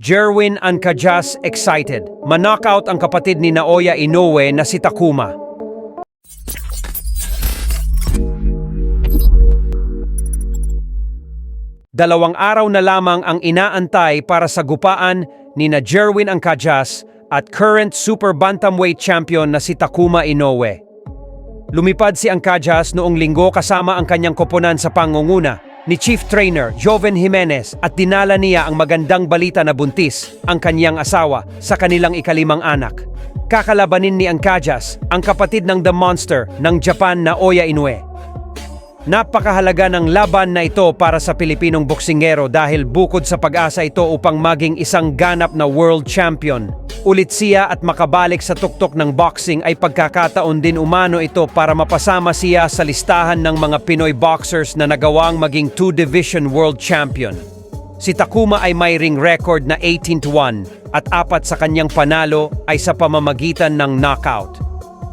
Jerwin Ancajas excited. Manockout ang kapatid ni Naoya Inoue na si Takuma. Dalawang araw na lamang ang inaantay para sa gupaan ni na Jerwin Ancajas at current super bantamweight champion na si Takuma Inoue. Lumipad si Ancajas noong linggo kasama ang kanyang koponan sa pangunguna ni Chief Trainer Joven Jimenez at dinala niya ang magandang balita na buntis ang kanyang asawa sa kanilang ikalimang anak. Kakalabanin ni Ancajas ang kapatid ng The Monster ng Japan na Naoya Inoue. Napakahalaga ng laban na ito para sa Pilipinong boksingero dahil bukod sa pag-asa ito upang maging isang ganap na world champion, ulit siya at makabalik sa tuktok ng boxing ay pagkakataon din umano ito para mapasama siya sa listahan ng mga Pinoy boxers na nagawang maging 2-division world champion. Si Takuma ay may ring record na 18-1 at 4 sa kanyang panalo ay sa pamamagitan ng knockout.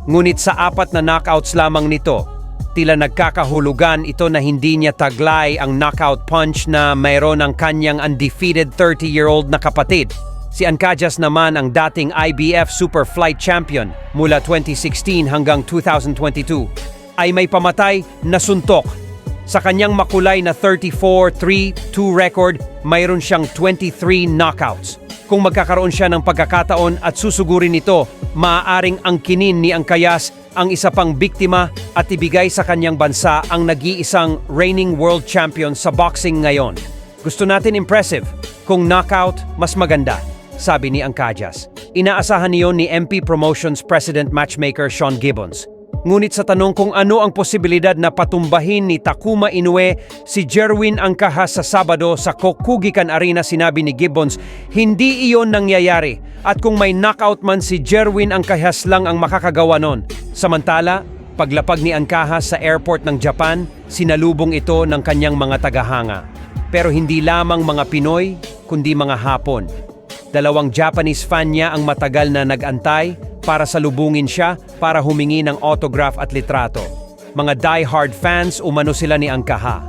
Ngunit sa 4 na knockouts lamang nito, tila nagkakahulugan ito na hindi niya taglay ang knockout punch na mayroon ang kanyang undefeated 30-year-old na kapatid. Si Ancajas naman ang dating IBF Super Flight Champion mula 2016 hanggang 2022 ay may pamatay na suntok. Sa kanyang makulay na 34-3-2 record, mayroon siyang 23 knockouts. Kung magkakaroon siya ng pagkakataon at susugurin ito, maaaring angkinin ni Ancajas ang isa pang biktima at ibigay sa kanyang bansa ang nag-iisang reigning world champion sa boxing ngayon. Gusto natin impressive, kung knockout, mas maganda, sabi ni Ancajas. Inaasahan niyon ni MP Promotions President Matchmaker Sean Gibbons. Ngunit sa tanong kung ano ang posibilidad na patumbahin ni Takuma Inoue si Jerwin Ancajas sa Sabado sa Kokugikan Arena, sinabi ni Gibbons, hindi iyon nangyayari at kung may knockout man si Jerwin Ancajas lang ang makakagawa nun. Samantala, paglapag ni Ancajas sa airport ng Japan, sinalubong ito ng kanyang mga tagahanga. Pero hindi lamang mga Pinoy, kundi mga Hapon. 2 Japanese fan niya ang matagal na nag-antay para salubungin siya para humingi ng autograph at litrato. Mga die-hard fans umano sila ni Ancajas.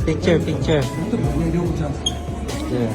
Picture. Yeah.